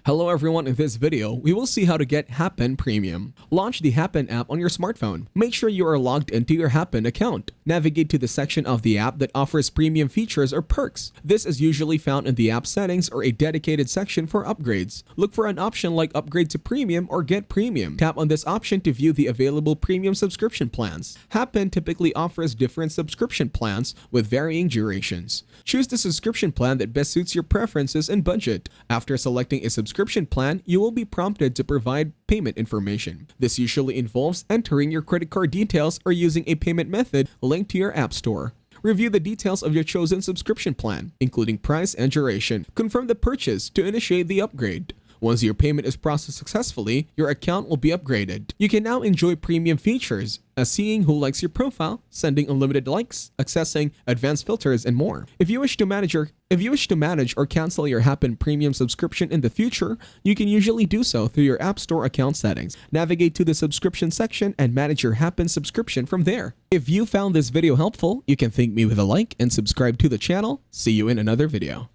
Hello everyone, in this video, we will see how to get Happn Premium. Launch the Happn app on your smartphone. Make sure you are logged into your Happn account. Navigate to the section of the app that offers premium features or perks. This is usually found in the app settings or a dedicated section for upgrades. Look for an option like Upgrade to Premium or Get Premium. Tap on this option to view the available premium subscription plans. Happn typically offers different subscription plans with varying durations. Choose the subscription plan that best suits your preferences and budget. After selecting a subscription plan, you will be prompted to provide payment information. This usually involves entering your credit card details or using a payment method linked to your app store. Review the details of your chosen subscription plan, including price and duration. Confirm the purchase to initiate the upgrade. Once your payment is processed successfully, your account will be upgraded. You can now enjoy premium features, as seeing who likes your profile, sending unlimited likes, accessing advanced filters, and more. If you wish to manage or cancel your Happn Premium subscription in the future, you can usually do so through your App Store account settings. Navigate to the subscription section and manage your Happn subscription from there. If you found this video helpful, you can thank me with a like and subscribe to the channel. See you in another video.